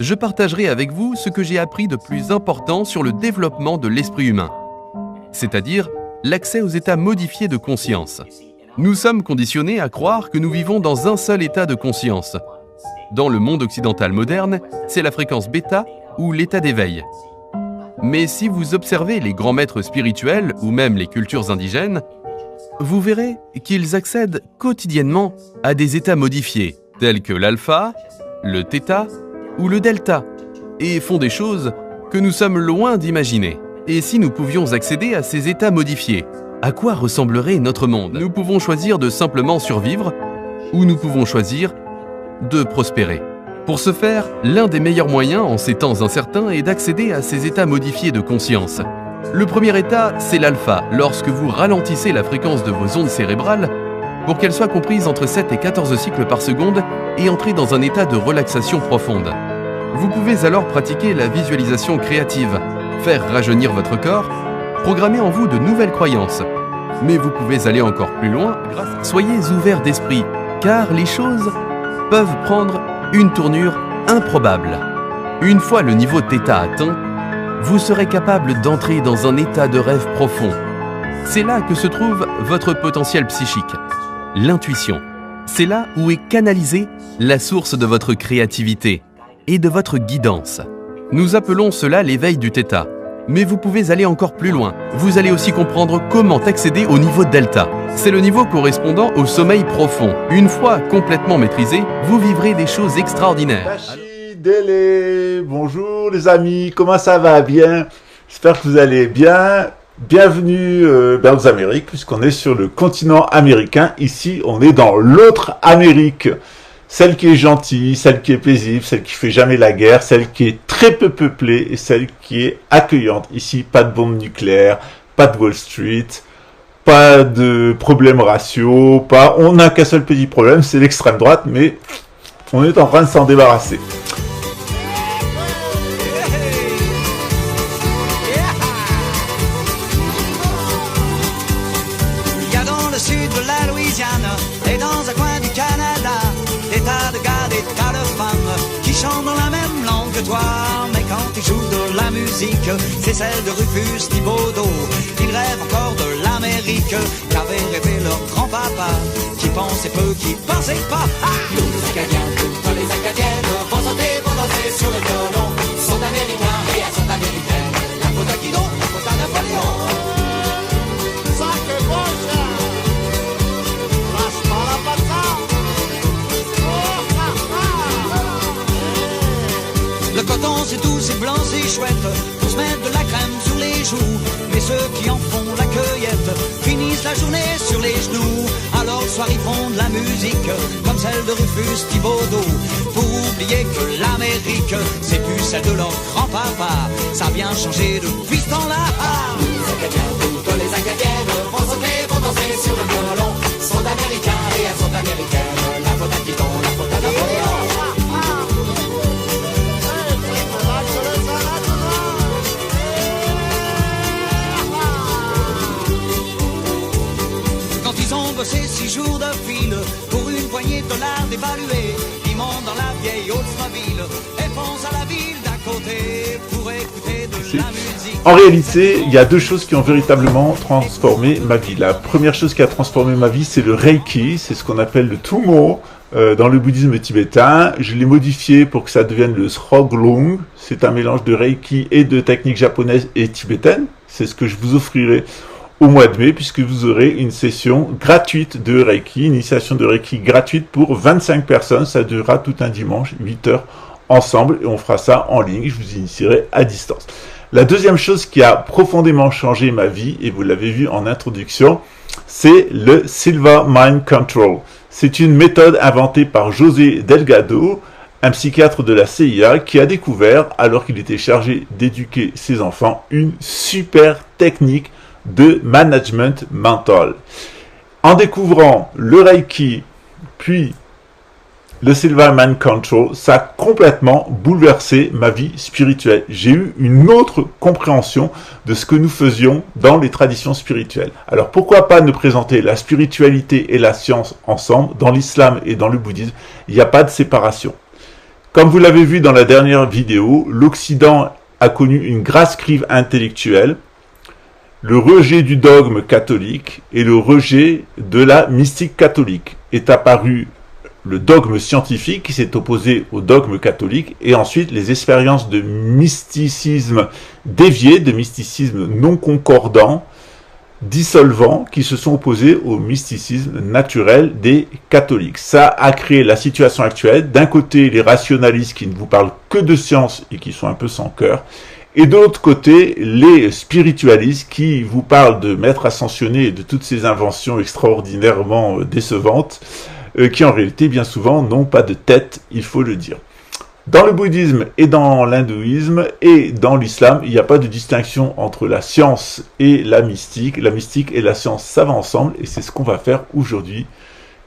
Je partagerai avec vous ce que j'ai appris de plus important sur le développement de l'esprit humain, c'est-à-dire l'accès aux états modifiés de conscience. Nous sommes conditionnés à croire que nous vivons dans un seul état de conscience. Dans le monde occidental moderne, c'est la fréquence bêta ou l'état d'éveil. Mais si vous observez les grands maîtres spirituels ou même les cultures indigènes, vous verrez qu'ils accèdent quotidiennement à des états modifiés, tels que l'alpha, le θ ou le delta, et font des choses que nous sommes loin d'imaginer. Et si nous pouvions accéder à ces états modifiés, à quoi ressemblerait notre monde? Nous pouvons choisir de simplement survivre, ou nous pouvons choisir de prospérer. Pour ce faire, l'un des meilleurs moyens en ces temps incertains est d'accéder à ces états modifiés de conscience. Le premier état, c'est l'alpha, lorsque vous ralentissez la fréquence de vos ondes cérébrales pour qu'elles soient comprises entre 7 et 14 cycles par seconde et entrer dans un état de relaxation profonde. Vous pouvez alors pratiquer la visualisation créative, faire rajeunir votre corps, programmer en vous de nouvelles croyances. Mais vous pouvez aller encore plus loin. Soyez ouverts d'esprit, car les choses peuvent prendre une tournure improbable. Une fois le niveau θ atteint, vous serez capable d'entrer dans un état de rêve profond. C'est là que se trouve votre potentiel psychique, l'intuition. C'est là où est canalisée la source de votre créativité et de votre guidance. Nous appelons cela l'éveil du θ. Mais vous pouvez aller encore plus loin. Vous allez aussi comprendre comment accéder au niveau delta. C'est le niveau correspondant au sommeil profond. Une fois complètement maîtrisé, vous vivrez des choses extraordinaires. Dele, bonjour les amis, comment ça va? Bien? J'espère que vous allez bien. Bienvenue aux Amériques, puisqu'on est sur le continent américain. Ici, on est dans l'autre Amérique. Celle qui est gentille, celle qui est paisible, celle qui fait jamais la guerre, celle qui est très peu peuplée et celle qui est accueillante. Ici, pas de bombes nucléaires, pas de Wall Street, pas de problèmes raciaux, on n'a qu'un seul petit problème, c'est l'extrême droite, mais on est en train de s'en débarrasser. Il y a dans le sud de la Louisiane et dans un coin du Canada des tas de gars, des tas de femmes qui chantent dans la même langue que toi. Mais quand ils jouent de la musique, c'est celle de Rufus Thibodeau. Ils rêvent encore de l'Amérique qu'avait rêvé leur grand-papa, qui pensait peu, qui pensait pas. Tous les Acadiens, toutes les Acadiennes vont sauter, vont danser sur le violon. Sont américains et elles sont américaines. La faute à qui donc? La faute à Napoléon. Le coton c'est doux, c'est blanc, c'est chouette, pour se mettre de la crème sur les joues. Mais ceux qui en font la cueillette finissent la journée sur les genoux. Alors le soir ils font de la musique, comme celle de Rufus Thibodeau, pour oublier que l'Amérique, c'est plus celle de leur grand-papa. Ça a bien changé depuis ce temps-là. Tous les Acadiens, toutes les Acadiennes vont sauter, vont danser sur le violon. Sont américains et elles sont américaines. La faute à qui donc? La faute à Napoléon. Ils ont bossé 6 jours de fil pour une poignée de dollars dévalués. Ils montent dans la vieille Oldsmobile et foncent à la ville d'à côté pour écouter de la musique. En réalité, il y a deux choses qui ont véritablement transformé ma vie. La première chose qui a transformé ma vie, c'est le Reiki. C'est ce qu'on appelle le Tummo dans le bouddhisme tibétain. Je l'ai modifié pour que ça devienne le Sroglung. C'est un mélange de Reiki et de techniques japonaises et tibétaines. C'est ce que je vous offrirai au mois de mai, puisque vous aurez une session gratuite de Reiki, initiation de Reiki gratuite pour 25 personnes. Ça durera tout un dimanche, 8 heures ensemble, et on fera ça en ligne. Je vous initierai à distance. La deuxième chose qui a profondément changé ma vie, et vous l'avez vu en introduction, c'est le Silva Mind Control. C'est une méthode inventée par José Delgado, un psychiatre de la CIA, qui a découvert, alors qu'il était chargé d'éduquer ses enfants, une super technique de management mental. En découvrant le Reiki, puis le Silva Mind Control, ça a complètement bouleversé ma vie spirituelle. J'ai eu une autre compréhension de ce que nous faisions dans les traditions spirituelles. Alors pourquoi pas ne présenter la spiritualité et la science ensemble? Dans l'islam et dans le bouddhisme, il n'y a pas de séparation. Comme vous l'avez vu dans la dernière vidéo, l'Occident a connu une grasse crise intellectuelle, le rejet du dogme catholique et le rejet de la mystique catholique. Est apparu le dogme scientifique qui s'est opposé au dogme catholique et ensuite les expériences de mysticisme dévié, de mysticisme non concordant, dissolvant, qui se sont opposés au mysticisme naturel des catholiques. Ça a créé la situation actuelle. D'un côté, les rationalistes qui ne vous parlent que de science et qui sont un peu sans cœur, et de l'autre côté, les spiritualistes qui vous parlent de maîtres ascensionnés et de toutes ces inventions extraordinairement décevantes, qui en réalité, bien souvent, n'ont pas de tête, il faut le dire. Dans le bouddhisme et dans l'hindouisme et dans l'islam, il n'y a pas de distinction entre la science et la mystique. La mystique et la science, ça va ensemble et c'est ce qu'on va faire aujourd'hui.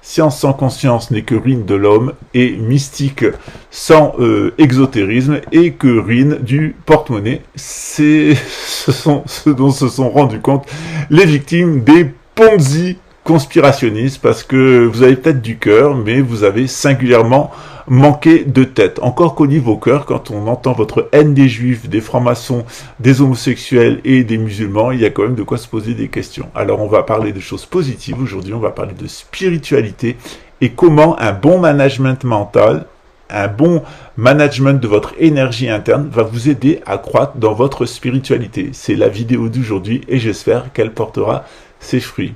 Science sans conscience n'est que ruine de l'homme et mystique sans exotérisme et que ruine du porte-monnaie. C'est ce dont se sont rendus compte les victimes des Ponzi conspirationnistes parce que vous avez peut-être du cœur, mais vous avez singulièrement manqué de tête. Encore qu'au niveau cœur, quand on entend votre haine des juifs, des francs-maçons, des homosexuels et des musulmans, il y a quand même de quoi se poser des questions. Alors on va parler de choses positives. Aujourd'hui, on va parler de spiritualité et comment un bon management mental, un bon management de votre énergie interne va vous aider à croître dans votre spiritualité. C'est la vidéo d'aujourd'hui et j'espère qu'elle portera ses fruits.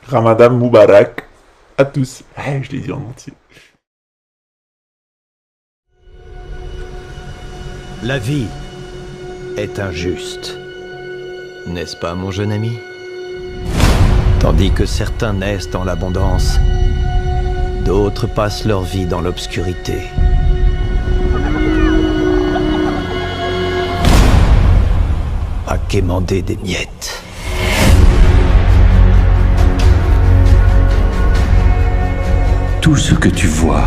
Ramadan Moubarak à tous. Je l'ai dit en entier. La vie est injuste, n'est-ce pas mon jeune ami? Tandis que certains naissent dans l'abondance, d'autres passent leur vie dans l'obscurité. À quémander des miettes. Tout ce que tu vois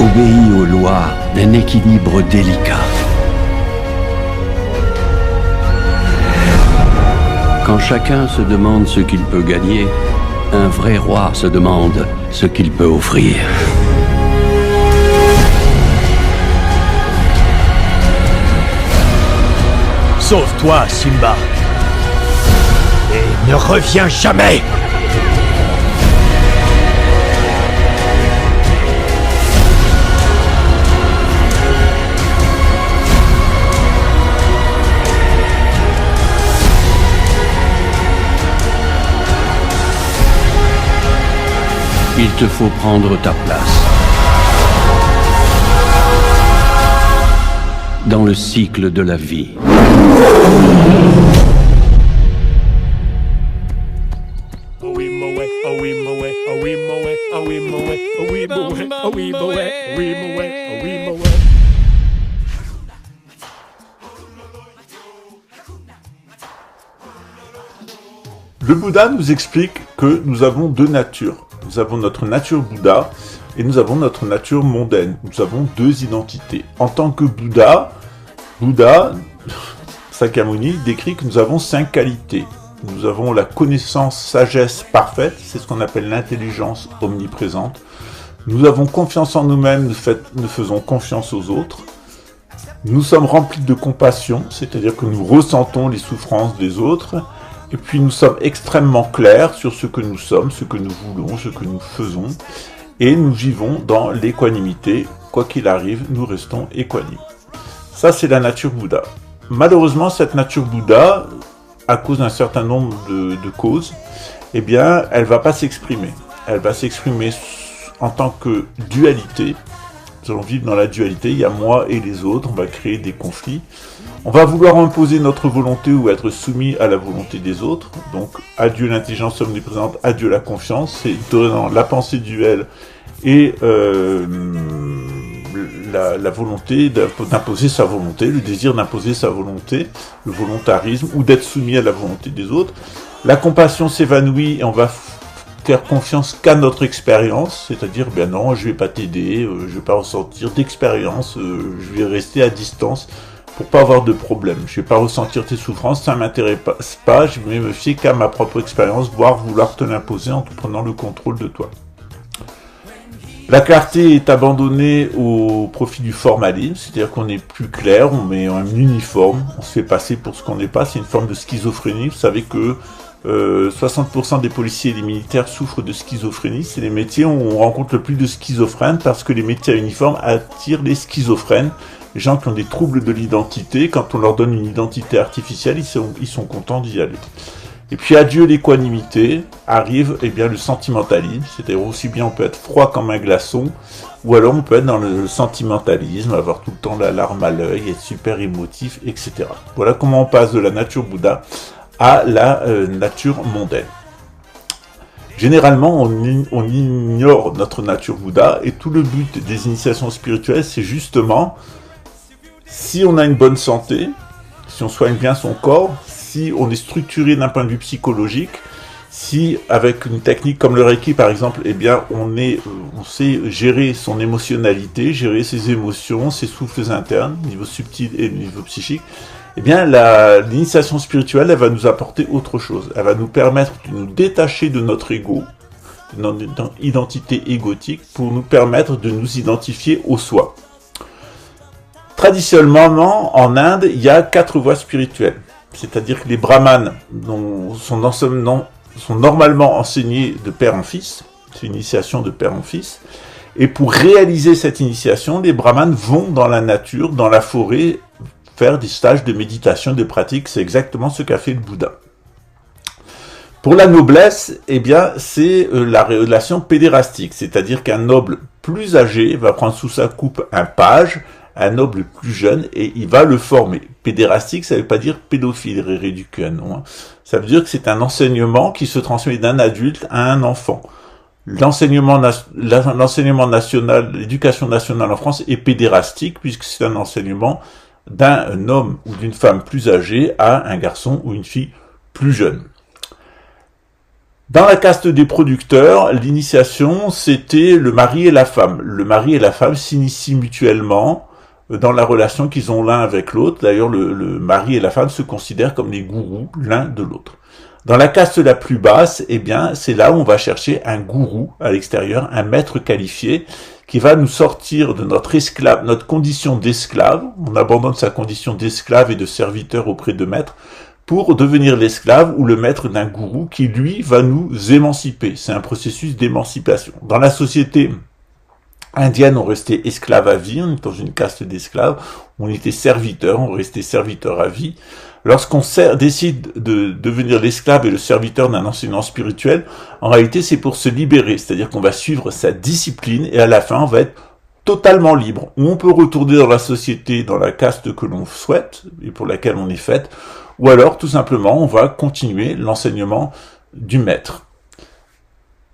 obéit aux lois d'un équilibre délicat. Quand chacun se demande ce qu'il peut gagner, un vrai roi se demande ce qu'il peut offrir. Sauve-toi, Simba, et ne reviens jamais! Il te faut prendre ta place. Dans le cycle de la vie. Le Bouddha nous explique que nous avons deux natures. Nous avons notre nature Bouddha et nous avons notre nature mondaine. Nous avons deux identités. En tant que Bouddha, Sakyamuni décrit que nous avons 5 qualités. Nous avons la connaissance, sagesse parfaite, c'est ce qu'on appelle l'intelligence omniprésente. Nous avons confiance en nous-mêmes, nous faisons confiance aux autres. Nous sommes remplis de compassion, c'est-à-dire que nous ressentons les souffrances des autres. Et puis nous sommes extrêmement clairs sur ce que nous sommes, ce que nous voulons, ce que nous faisons. Et nous vivons dans l'équanimité. Quoi qu'il arrive, nous restons équanimes. Ça, c'est la nature Bouddha. Malheureusement, cette nature Bouddha, à cause d'un certain nombre de causes, eh bien, elle ne va pas s'exprimer. Elle va s'exprimer en tant que dualité. Nous allons vivre dans la dualité, il y a moi et les autres, on va créer des conflits. On va vouloir imposer notre volonté ou être soumis à la volonté des autres. Donc, adieu l'intelligence omniprésente, adieu la confiance. C'est dans la pensée duelle et la volonté d'imposer sa volonté, le désir d'imposer sa volonté, le volontarisme ou d'être soumis à la volonté des autres. La compassion s'évanouit et on va faire confiance qu'à notre expérience, c'est-à-dire, ben non, je vais pas t'aider, je vais pas ressentir d'expérience, je vais rester à distance pour pas avoir de problème. Je vais pas ressentir tes souffrances, ça m'intéresse pas, je vais me fier qu'à ma propre expérience, voire vouloir te l'imposer en te prenant le contrôle de toi. La clarté est abandonnée au profit du formalisme, c'est-à-dire qu'on est plus clair, on met un uniforme, on se fait passer pour ce qu'on n'est pas, c'est une forme de schizophrénie. Vous savez que 60% des policiers et des militaires souffrent de schizophrénie, c'est les métiers où on rencontre le plus de schizophrènes parce que les métiers à uniforme attirent les schizophrènes, les gens qui ont des troubles de l'identité. Quand on leur donne une identité artificielle, ils sont contents d'y aller. Et puis adieu l'équanimité, arrive le sentimentalisme, c'est-à-dire aussi bien on peut être froid comme un glaçon, ou alors on peut être dans le sentimentalisme, avoir tout le temps la larme à l'œil, être super émotif, etc. Voilà comment on passe de la nature Bouddha à la nature mondaine. Généralement, on ignore notre nature Bouddha, et tout le but des initiations spirituelles, c'est justement, si on a une bonne santé, si on soigne bien son corps, si on est structuré d'un point de vue psychologique, si avec une technique comme le Reiki par exemple, on sait gérer son émotionnalité, gérer ses émotions, ses souffles internes, niveau subtil et niveau psychique, l'initiation spirituelle, elle va nous apporter autre chose. Elle va nous permettre de nous détacher de notre ego, de notre identité égotique, pour nous permettre de nous identifier au soi. Traditionnellement, en Inde, il y a 4 voies spirituelles. C'est-à-dire que les brahmanes sont normalement enseignés de père en fils. C'est une initiation de père en fils. Et pour réaliser cette initiation, les brahmanes vont dans la nature, dans la forêt, faire des stages de méditation, de pratique. C'est exactement ce qu'a fait le Bouddha. Pour la noblesse, c'est la relation pédérastique. C'est-à-dire qu'un noble plus âgé va prendre sous sa coupe un page, un noble plus jeune, et il va le former. Pédérastique, ça veut pas dire pédophile, réduction, Ça veut dire que c'est un enseignement qui se transmet d'un adulte à un enfant. L'enseignement national, l'éducation nationale en France est pédérastique, puisque c'est un enseignement d'un homme ou d'une femme plus âgée à un garçon ou une fille plus jeune. Dans la caste des producteurs, l'initiation, c'était le mari et la femme. Le mari et la femme s'initient mutuellement dans la relation qu'ils ont l'un avec l'autre. D'ailleurs, le mari et la femme se considèrent comme les gourous l'un de l'autre. Dans la caste la plus basse, c'est là où on va chercher un gourou à l'extérieur, un maître qualifié, qui va nous sortir de notre condition d'esclave. On abandonne sa condition d'esclave et de serviteur auprès de maître, pour devenir l'esclave ou le maître d'un gourou qui, lui, va nous émanciper. C'est un processus d'émancipation. Dans la société indienne, on restait esclave à vie, on était dans une caste d'esclaves, on était serviteur, on restait serviteur à vie. Lorsqu'on décide de devenir l'esclave et le serviteur d'un enseignant spirituel, en réalité, c'est pour se libérer, c'est-à-dire qu'on va suivre sa discipline et à la fin, on va être totalement libre. Ou on peut retourner dans la société, dans la caste que l'on souhaite et pour laquelle on est fait, ou alors, tout simplement, on va continuer l'enseignement du maître.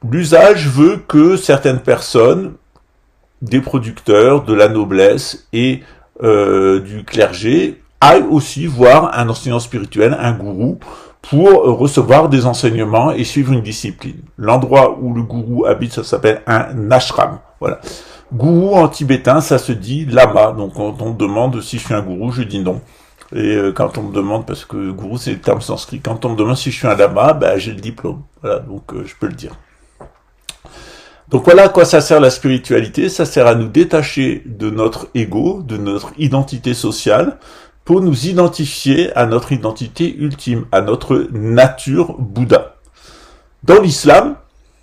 L'usage veut que certaines personnes, des producteurs, de la noblesse et du clergé, aillent aussi voir un enseignant spirituel, un gourou, pour recevoir des enseignements et suivre une discipline. L'endroit où le gourou habite, ça s'appelle un ashram. Voilà. Gourou en tibétain, ça se dit lama. Donc quand on me demande si je suis un gourou, je dis non. Et quand on me demande, parce que gourou c'est le terme sanskrit, quand on me demande si je suis un lama, j'ai le diplôme. Voilà, donc je peux le dire. Donc voilà à quoi ça sert la spiritualité. Ça sert à nous détacher de notre ego, de notre identité sociale, pour nous identifier à notre identité ultime, à notre nature Bouddha. Dans l'islam,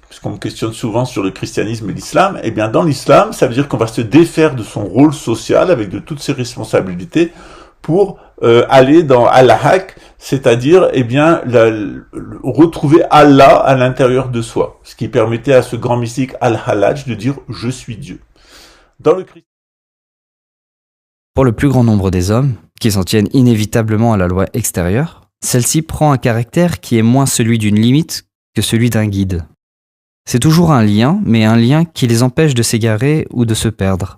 puisqu'on me questionne souvent sur le christianisme et l'islam, dans l'islam, ça veut dire qu'on va se défaire de son rôle social avec de toutes ses responsabilités pour aller dans al-haq, c'est-à-dire retrouver Allah à l'intérieur de soi, ce qui permettait à ce grand mystique al-Halaj de dire « je suis Dieu ». Pour le plus grand nombre des hommes, qui s'en tiennent inévitablement à la loi extérieure, celle-ci prend un caractère qui est moins celui d'une limite que celui d'un guide. C'est toujours un lien, mais un lien qui les empêche de s'égarer ou de se perdre.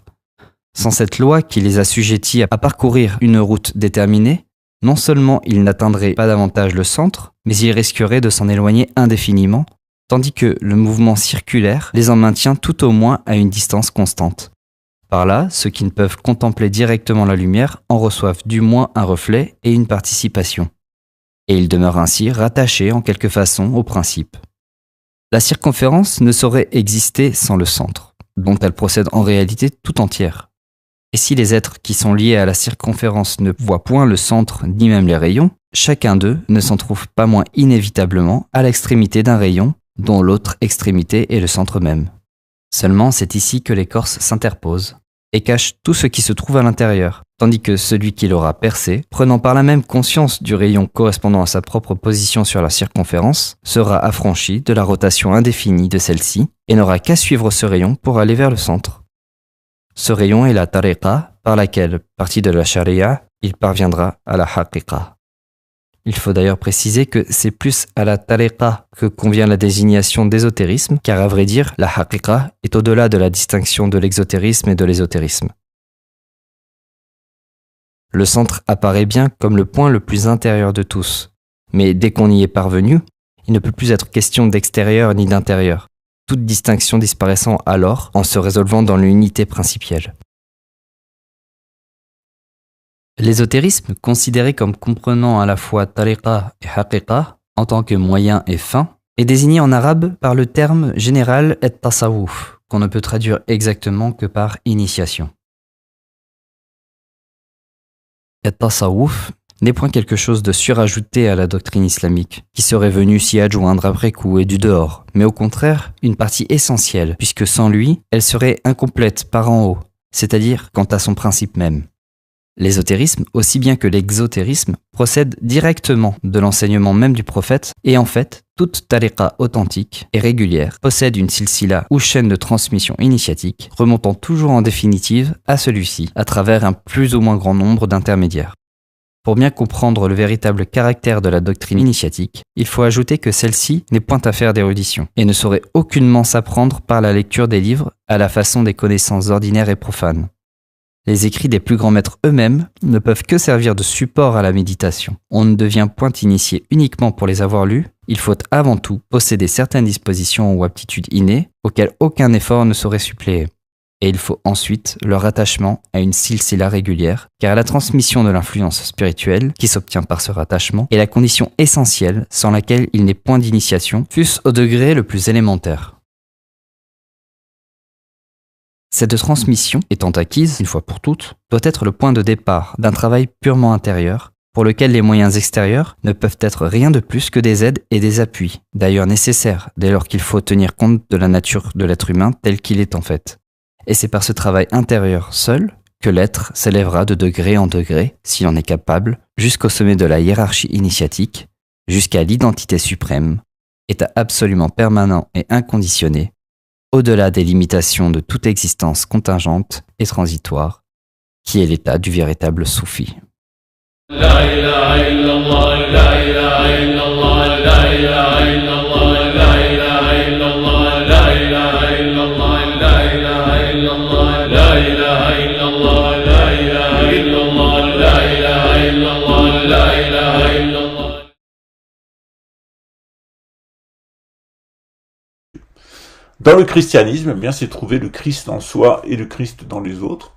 Sans cette loi qui les assujettit à parcourir une route déterminée, non seulement ils n'atteindraient pas davantage le centre, mais ils risqueraient de s'en éloigner indéfiniment, tandis que le mouvement circulaire les en maintient tout au moins à une distance constante. Par là, ceux qui ne peuvent contempler directement la lumière en reçoivent du moins un reflet et une participation. Et ils demeurent ainsi rattachés en quelque façon au principe. La circonférence ne saurait exister sans le centre. dont elle procède en réalité tout entière. Et si les êtres qui sont liés à la circonférence ne voient point le centre ni même les rayons, chacun d'eux ne s'en trouve pas moins inévitablement à l'extrémité d'un rayon dont l'autre extrémité est le centre même. Seulement, c'est ici que l'écorce s'interpose et cache tout ce qui se trouve à l'intérieur, tandis que celui qui l'aura percé, prenant par la même conscience du rayon correspondant à sa propre position sur la circonférence, sera affranchi de la rotation indéfinie de celle-ci et n'aura qu'à suivre ce rayon pour aller vers le centre. Ce rayon est la tariqa par laquelle, partie de la sharia, il parviendra à la haqiqa. Il faut d'ailleurs préciser que c'est plus à la tariqa que convient la désignation d'ésotérisme, car à vrai dire, la haqiqa est au-delà de la distinction de l'exotérisme et de l'ésotérisme. Le centre apparaît bien comme le point le plus intérieur de tous, mais dès qu'on y est parvenu, il ne peut plus être question d'extérieur ni d'intérieur, toute distinction disparaissant alors en se résolvant dans l'unité principielle. L'ésotérisme, considéré comme comprenant à la fois tariqa et haqiqa en tant que moyen et fin, est désigné en arabe par le terme général at-tasawwuf, qu'on ne peut traduire exactement que par initiation. At-tasawwuf n'est point quelque chose de surajouté à la doctrine islamique, qui serait venu s'y adjoindre après coup et du dehors, mais au contraire, une partie essentielle, puisque sans lui, elle serait incomplète par en haut, c'est-à-dire quant à son principe même. L'ésotérisme, aussi bien que l'exotérisme, procède directement de l'enseignement même du prophète et en fait, toute tariqa authentique et régulière possède une silsila ou chaîne de transmission initiatique remontant toujours en définitive à celui-ci à travers un plus ou moins grand nombre d'intermédiaires. Pour bien comprendre le véritable caractère de la doctrine initiatique, il faut ajouter que celle-ci n'est point affaire d'érudition et ne saurait aucunement s'apprendre par la lecture des livres à la façon des connaissances ordinaires et profanes. Les écrits des plus grands maîtres eux-mêmes ne peuvent que servir de support à la méditation. On ne devient point initié uniquement pour les avoir lus, il faut avant tout posséder certaines dispositions ou aptitudes innées auxquelles aucun effort ne saurait suppléer. Et il faut ensuite leur attachement à une silsila régulière, car la transmission de l'influence spirituelle qui s'obtient par ce rattachement est la condition essentielle sans laquelle il n'est point d'initiation, fût-ce au degré le plus élémentaire. Cette transmission, étant acquise, une fois pour toutes, doit être le point de départ d'un travail purement intérieur, pour lequel les moyens extérieurs ne peuvent être rien de plus que des aides et des appuis, d'ailleurs nécessaires dès lors qu'il faut tenir compte de la nature de l'être humain tel qu'il est en fait. Et c'est par ce travail intérieur seul que l'être s'élèvera de degré en degré, s'il en est capable, jusqu'au sommet de la hiérarchie initiatique, jusqu'à l'identité suprême, état absolument permanent et inconditionné, au-delà des limitations de toute existence contingente et transitoire, qui est l'état du véritable soufi. La ilaha illallah, la ilaha illallah, la ilaha illallah, la ilaha illallah, la ilaha illallah, la ilaha illallah, la ilaha illallah, la ilaha illallah, la ilaha illallah, la ilaha illallah. Dans le christianisme, eh bien, c'est trouver le Christ en soi et le Christ dans les autres.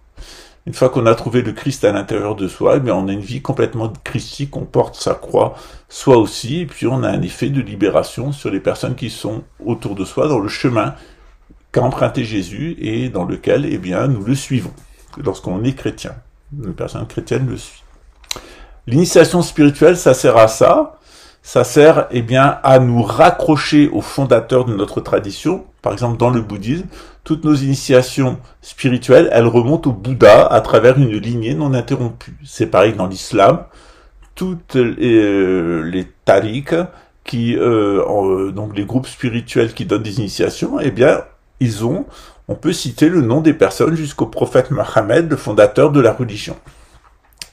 Une fois qu'on a trouvé le Christ à l'intérieur de soi, eh bien, on a une vie complètement christique, on porte sa croix, soi aussi, et puis on a un effet de libération sur les personnes qui sont autour de soi, dans le chemin qu'a emprunté Jésus et dans lequel, eh bien, nous le suivons. Lorsqu'on est chrétien, une personne chrétienne le suit. L'initiation spirituelle, ça sert à ça. Ça sert, eh bien, à nous raccrocher aux fondateurs de notre tradition. Par exemple, dans le bouddhisme, toutes nos initiations spirituelles, elles remontent au Bouddha à travers une lignée non interrompue. C'est pareil dans l'islam. Toutes les tariqs, donc les groupes spirituels qui donnent des initiations, eh bien, on peut citer le nom des personnes jusqu'au prophète Mohammed, le fondateur de la religion.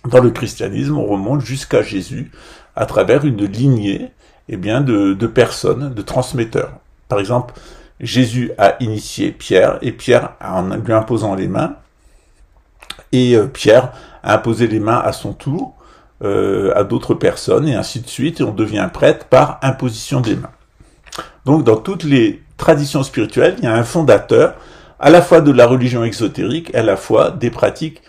Dans le christianisme, on remonte jusqu'à Jésus à travers une lignée, eh bien, de personnes, de transmetteurs. Par exemple, Jésus a initié Pierre, et Pierre, en lui imposant les mains, et Pierre a imposé les mains à son tour à d'autres personnes, et ainsi de suite, et on devient prêtre par imposition des mains. Donc, dans toutes les traditions spirituelles, il y a un fondateur, à la fois de la religion exotérique, et à la fois des pratiques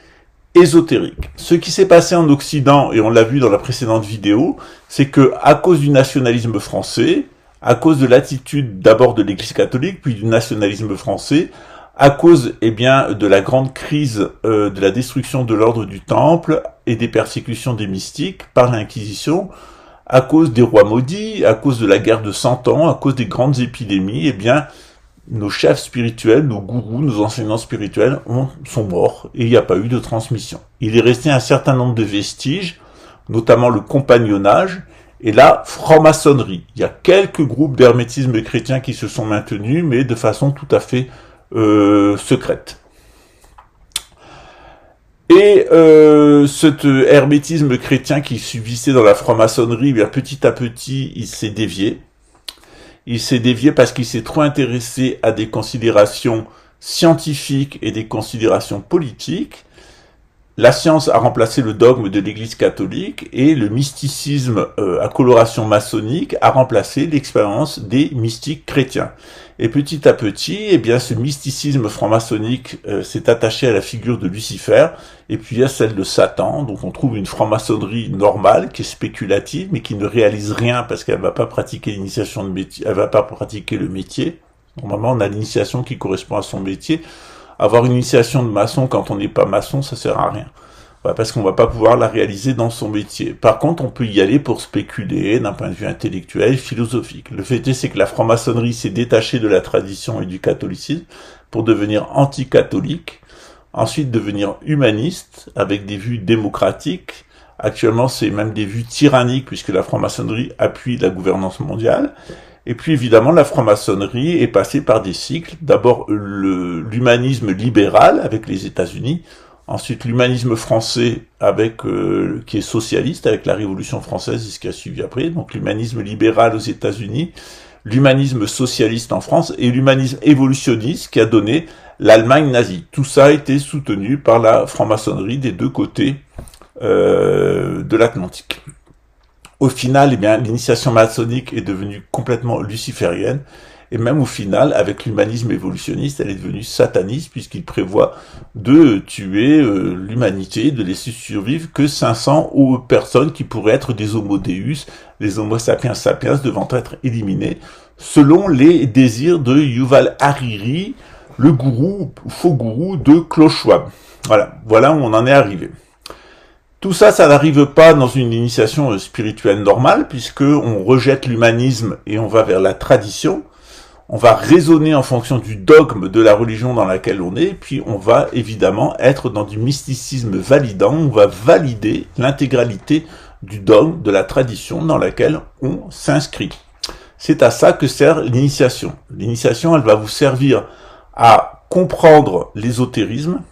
ésotériques. Ce qui s'est passé en Occident, et on l'a vu dans la précédente vidéo, c'est que à cause du nationalisme français, à cause de l'attitude d'abord de l'Église catholique, puis du nationalisme français, à cause de la grande crise de la destruction de l'ordre du Temple et des persécutions des mystiques par l'Inquisition, à cause des rois maudits, à cause de la guerre de 100 ans, à cause des grandes épidémies, nos chefs spirituels, nos gourous, nos enseignants spirituels sont morts et il n'y a pas eu de transmission. Il est resté un certain nombre de vestiges, notamment le compagnonnage et la franc-maçonnerie. Il y a quelques groupes d'hermétisme chrétien qui se sont maintenus, mais de façon tout à fait secrète. Et cet hermétisme chrétien qui subsistait dans la franc-maçonnerie, petit à petit, il s'est dévié. Il s'est dévié parce qu'il s'est trop intéressé à des considérations scientifiques et des considérations politiques. La science a remplacé le dogme de l'Église catholique et le mysticisme à coloration maçonnique a remplacé l'expérience des mystiques chrétiens. Et petit à petit, ce mysticisme franc-maçonnique s'est attaché à la figure de Lucifer et puis à celle de Satan. Donc on trouve une franc-maçonnerie normale qui est spéculative mais qui ne réalise rien parce qu'elle ne va pas pratiquer l'initiation de métier, elle va pas pratiquer le métier. Normalement, on a l'initiation qui correspond à son métier. Avoir une initiation de maçon quand on n'est pas maçon, ça sert à rien. Parce qu'on va pas pouvoir la réaliser dans son métier. Par contre, on peut y aller pour spéculer d'un point de vue intellectuel, philosophique. Le fait est, c'est que la franc-maçonnerie s'est détachée de la tradition et du catholicisme pour devenir anti-catholique, ensuite devenir humaniste avec des vues démocratiques. Actuellement, c'est même des vues tyranniques puisque la franc-maçonnerie appuie la gouvernance mondiale. Et puis évidemment, la franc-maçonnerie est passée par des cycles. D'abord, l'humanisme libéral avec les États-Unis. Ensuite, l'humanisme français qui est socialiste avec la Révolution française et ce qui a suivi après. Donc l'humanisme libéral aux États-Unis, l'humanisme socialiste en France et l'humanisme évolutionniste qui a donné l'Allemagne nazie. Tout ça a été soutenu par la franc-maçonnerie des deux côtés de l'Atlantique. Au final, l'initiation maçonnique est devenue complètement luciférienne. Et même au final, avec l'humanisme évolutionniste, elle est devenue sataniste puisqu'il prévoit de tuer l'humanité, de laisser survivre que 500 personnes qui pourraient être des homo deus, les homo sapiens sapiens devant être éliminés, selon les désirs de Yuval Hariri, le gourou, faux gourou de Klaus Schwab. Voilà où on en est arrivé. Tout ça, ça n'arrive pas dans une initiation spirituelle normale puisque on rejette l'humanisme et on va vers la tradition. On va raisonner en fonction du dogme de la religion dans laquelle on est, puis on va évidemment être dans du mysticisme validant, on va valider l'intégralité du dogme de la tradition dans laquelle on s'inscrit. C'est à ça que sert l'initiation. L'initiation, elle va vous servir à comprendre l'ésotérisme,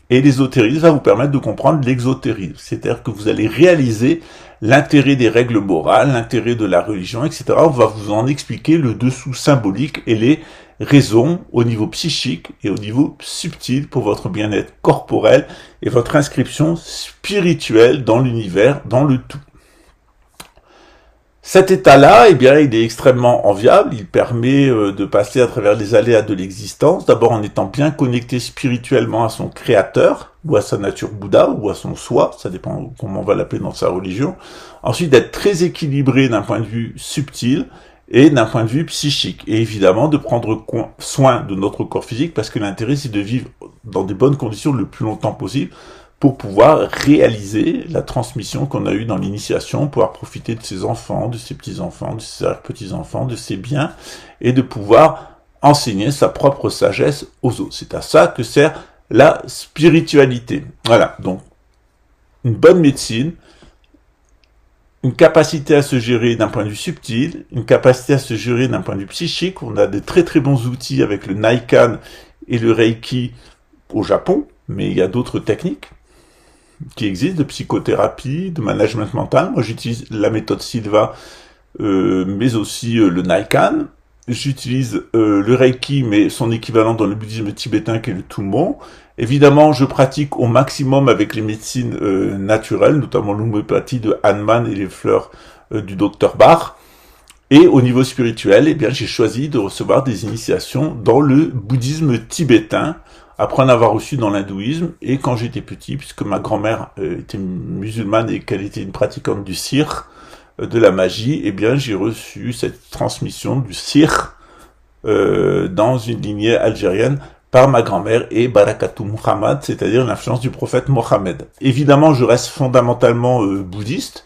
et l'ésotérisme va vous permettre de comprendre l'exotérisme. C'est-à-dire que vous allez réaliser l'intérêt des règles morales, l'intérêt de la religion, etc. On va vous en expliquer le dessous symbolique et les raisons au niveau psychique et au niveau subtil pour votre bien-être corporel et votre inscription spirituelle dans l'univers, dans le tout. Cet état-là, il est extrêmement enviable, il permet de passer à travers les aléas de l'existence, d'abord en étant bien connecté spirituellement à son créateur, ou à sa nature Bouddha, ou à son soi, ça dépend comment on va l'appeler dans sa religion, ensuite d'être très équilibré d'un point de vue subtil, et d'un point de vue psychique, et évidemment de prendre soin de notre corps physique, parce que l'intérêt c'est de vivre dans des bonnes conditions le plus longtemps possible, pour pouvoir réaliser la transmission qu'on a eue dans l'initiation, pouvoir profiter de ses enfants, de ses petits-enfants, de ses petits-enfants, de ses biens, et de pouvoir enseigner sa propre sagesse aux autres. C'est à ça que sert la spiritualité. Voilà, donc une bonne médecine, une capacité à se gérer d'un point de vue subtil, une capacité à se gérer d'un point de vue psychique. On a de très très bons outils avec le Naikan et le Reiki au Japon, mais il y a d'autres techniques qui existent, de psychothérapie, de management mental. Moi, j'utilise la méthode Silva, mais aussi le Naikan. J'utilise le Reiki, mais son équivalent dans le bouddhisme tibétain, qui est le Tummo. Évidemment, je pratique au maximum avec les médecines naturelles, notamment l'homéopathie de Hahnemann et les fleurs du Dr Bach. Et au niveau spirituel, j'ai choisi de recevoir des initiations dans le bouddhisme tibétain, après en avoir reçu dans l'hindouisme, et quand j'étais petit, puisque ma grand-mère était musulmane et qu'elle était une pratiquante du sihr, de la magie, j'ai reçu cette transmission du sihr dans une lignée algérienne par ma grand-mère et Barakatou Muhammad, c'est-à-dire l'influence du prophète Mohammed. Évidemment, je reste fondamentalement bouddhiste.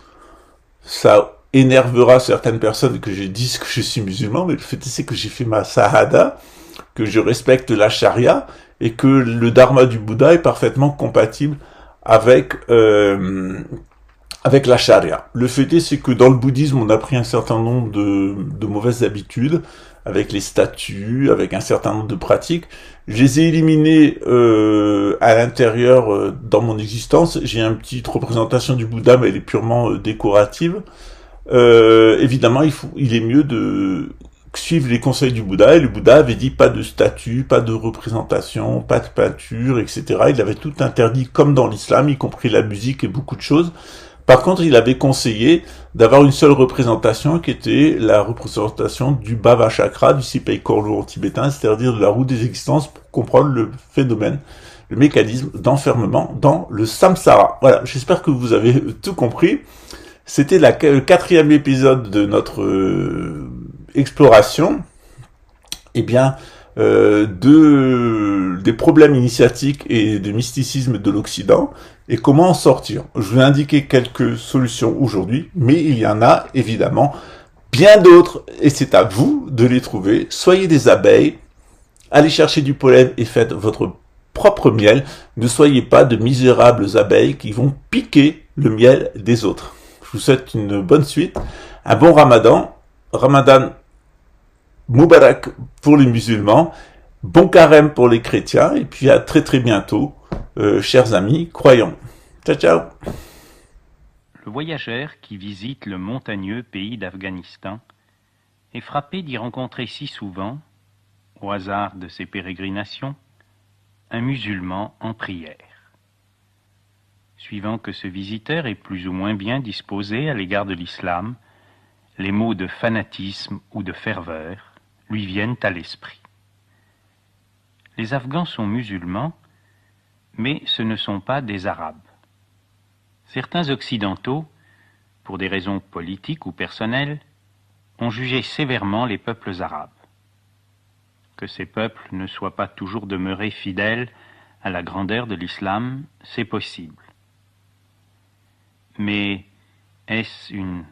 Ça énervera certaines personnes que je dise que je suis musulman, mais le fait c'est que j'ai fait ma Sahada, que je respecte la charia et que le dharma du Bouddha est parfaitement compatible avec la charia. Le fait c'est que dans le bouddhisme, on a pris un certain nombre de mauvaises habitudes, avec les statues, avec un certain nombre de pratiques. Je les ai éliminées à l'intérieur dans mon existence. J'ai une petite représentation du Bouddha, mais elle est purement décorative. Évidemment, il est mieux de suivre les conseils du Bouddha, et le Bouddha avait dit pas de statue, pas de représentation, pas de peinture, etc. Il avait tout interdit comme dans l'islam, y compris la musique et beaucoup de choses. Par contre, il avait conseillé d'avoir une seule représentation qui était la représentation du Bhava Chakra, du Sipei Korlu en tibétain, c'est-à-dire de la roue des existences pour comprendre le phénomène, le mécanisme d'enfermement dans le samsara. Voilà, j'espère que vous avez tout compris. C'était le 4e épisode de notre exploration. Eh bien, des problèmes initiatiques et de mysticisme de l'Occident, et comment en sortir. Je vous ai indiqué quelques solutions aujourd'hui, mais il y en a évidemment bien d'autres, et c'est à vous de les trouver. Soyez des abeilles, allez chercher du pollen et faites votre propre miel. Ne soyez pas de misérables abeilles qui vont piquer le miel des autres. Je vous souhaite une bonne suite, un bon Ramadan, Ramadan Moubarak pour les musulmans, bon carême pour les chrétiens, et puis à très très bientôt, chers amis croyants. Ciao ciao. Le voyageur qui visite le montagneux pays d'Afghanistan est frappé d'y rencontrer si souvent, au hasard de ses pérégrinations, un musulman en prière. Suivant que ce visiteur est plus ou moins bien disposé à l'égard de l'islam, les mots de fanatisme ou de ferveur lui viennent à l'esprit. Les Afghans sont musulmans, mais ce ne sont pas des Arabes. Certains Occidentaux, pour des raisons politiques ou personnelles, ont jugé sévèrement les peuples arabes. Que ces peuples ne soient pas toujours demeurés fidèles à la grandeur de l'islam, c'est possible. Mais est-ce une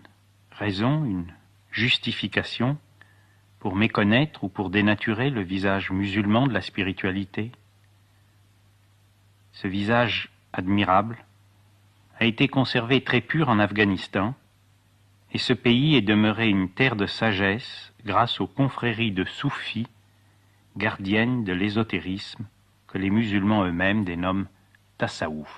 raison, une justification pour méconnaître ou pour dénaturer le visage musulman de la spiritualité? Ce visage admirable a été conservé très pur en Afghanistan, et ce pays est demeuré une terre de sagesse grâce aux confréries de soufis, gardiennes de l'ésotérisme, que les musulmans eux-mêmes dénomment tassaouf.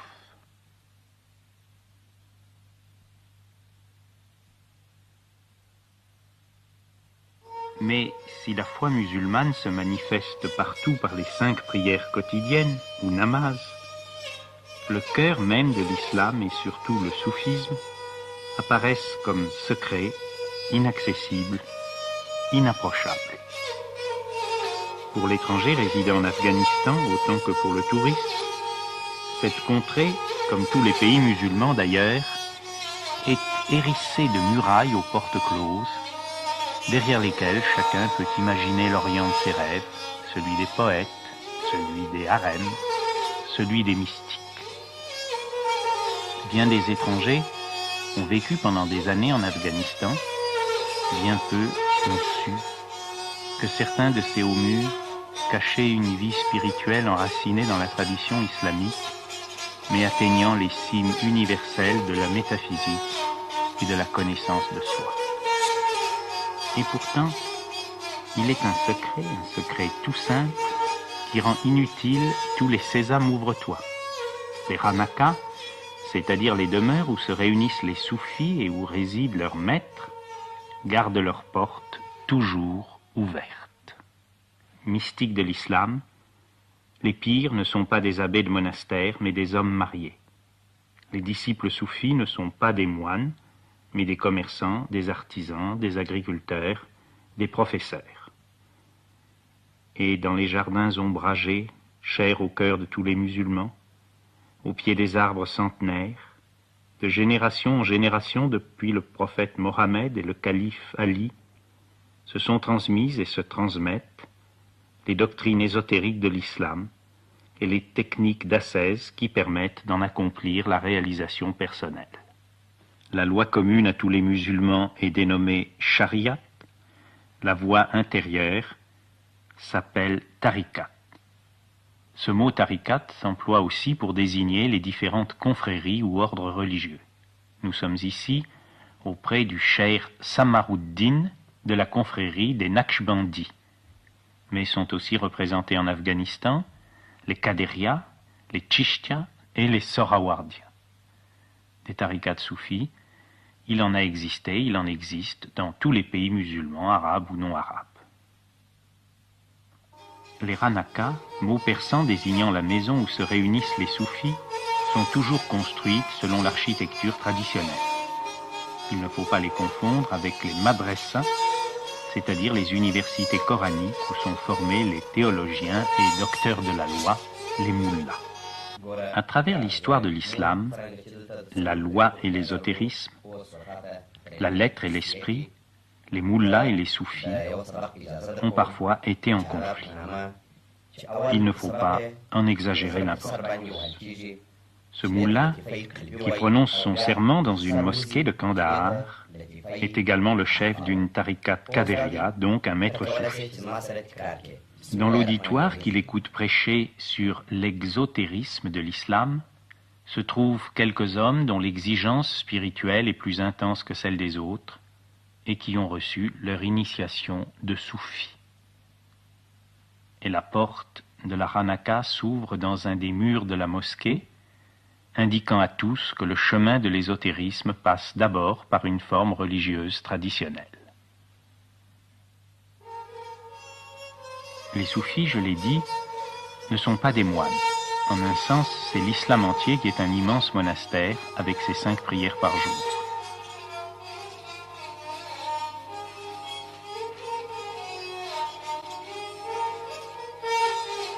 Mais si la foi musulmane se manifeste partout par les 5 prières quotidiennes, ou namaz, le cœur même de l'islam et surtout le soufisme apparaissent comme secrets, inaccessibles, inapprochables. Pour l'étranger résidant en Afghanistan autant que pour le touriste, cette contrée, comme tous les pays musulmans d'ailleurs, est hérissée de murailles aux portes closes, derrière lesquelles chacun peut imaginer l'Orient de ses rêves, celui des poètes, celui des harems, celui des mystiques. Bien des étrangers ont vécu pendant des années en Afghanistan, bien peu ont su que certains de ces hauts murs cachaient une vie spirituelle enracinée dans la tradition islamique, mais atteignant les cimes universelles de la métaphysique et de la connaissance de soi. Et pourtant, il est un secret tout simple, qui rend inutile tous les sésame ouvre-toi. Les ranakas, c'est-à-dire les demeures où se réunissent les soufis et où réside leur maître, gardent leurs portes toujours ouvertes. Mystiques de l'islam, les pires ne sont pas des abbés de monastères, mais des hommes mariés. Les disciples soufis ne sont pas des moines, mais des commerçants, des artisans, des agriculteurs, des professeurs. Et dans les jardins ombragés, chers au cœur de tous les musulmans, au pied des arbres centenaires, de génération en génération depuis le prophète Mohammed et le calife Ali, se sont transmises et se transmettent les doctrines ésotériques de l'islam et les techniques d'ascèse qui permettent d'en accomplir la réalisation personnelle. La loi commune à tous les musulmans est dénommée Shariat. La voie intérieure s'appelle Tariqat. Ce mot Tariqat s'emploie aussi pour désigner les différentes confréries ou ordres religieux. Nous sommes ici auprès du cheikh Samaruddin de la confrérie des Naqshbandis, mais sont aussi représentés en Afghanistan les Qadiriyas, les Chishtias et les Sohrawardias. Des tariqats soufis, il en a existé, il en existe dans tous les pays musulmans, arabes ou non arabes. Les ranakas, mot persan désignant la maison où se réunissent les soufis, sont toujours construites selon l'architecture traditionnelle. Il ne faut pas les confondre avec les madrasas, c'est-à-dire les universités coraniques où sont formés les théologiens et docteurs de la loi, les mullahs. À travers l'histoire de l'islam, la loi et l'ésotérisme, la lettre et l'esprit, les mullahs et les soufis ont parfois été en conflit. Il ne faut pas en exagérer l'importance. Ce mullah, qui prononce son serment dans une mosquée de Kandahar, est également le chef d'une tariqat Qadiriya, donc un maître soufi. Dans l'auditoire qu'il écoute prêcher sur l'exotérisme de l'islam, se trouvent quelques hommes dont l'exigence spirituelle est plus intense que celle des autres et qui ont reçu leur initiation de soufi. Et la porte de la Hanaka s'ouvre dans un des murs de la mosquée, indiquant à tous que le chemin de l'ésotérisme passe d'abord par une forme religieuse traditionnelle. Les soufis, je l'ai dit, ne sont pas des moines. En un sens, c'est l'islam entier qui est un immense monastère avec ses 5 prières par jour.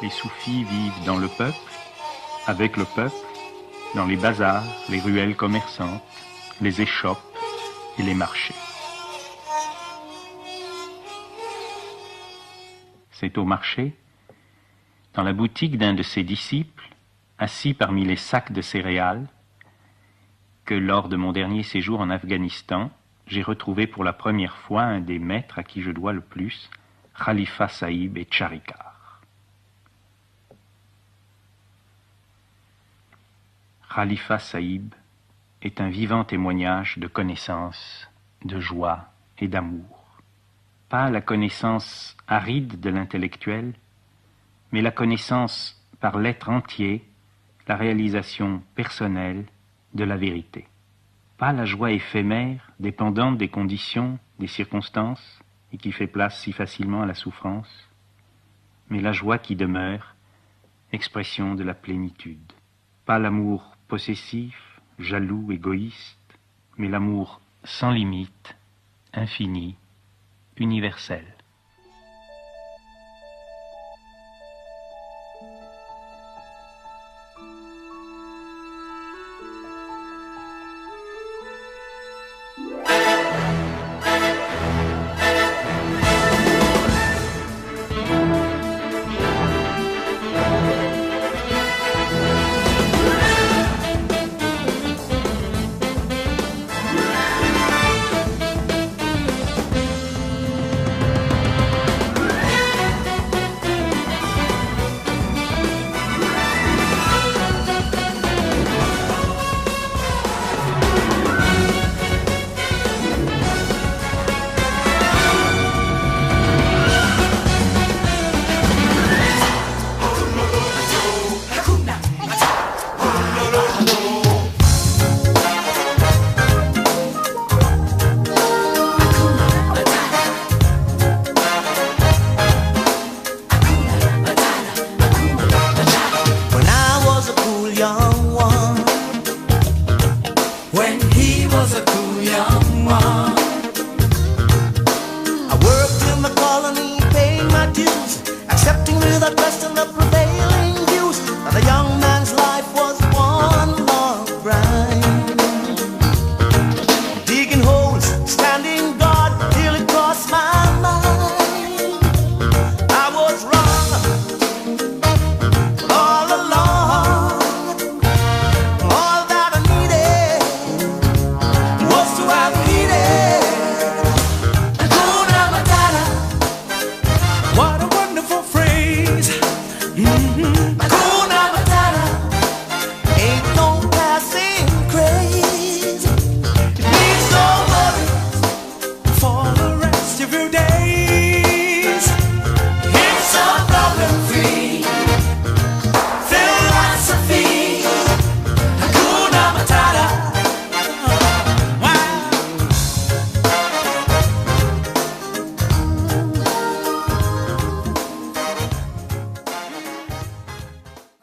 Les soufis vivent dans le peuple, avec le peuple, dans les bazars, les ruelles commerçantes, les échoppes et les marchés. C'est au marché, dans la boutique d'un de ses disciples, assis parmi les sacs de céréales, que lors de mon dernier séjour en Afghanistan, j'ai retrouvé pour la première fois un des maîtres à qui je dois le plus, Khalifa Sahib et Charikar. Khalifa Sahib est un vivant témoignage de connaissance, de joie et d'amour. Pas la connaissance aride de l'intellectuel, mais la connaissance par l'être entier, la réalisation personnelle de la vérité. Pas la joie éphémère, dépendante des conditions, des circonstances, et qui fait place si facilement à la souffrance, mais la joie qui demeure, expression de la plénitude. Pas l'amour possessif, jaloux, égoïste, mais l'amour sans limite, infini, universel. Accepting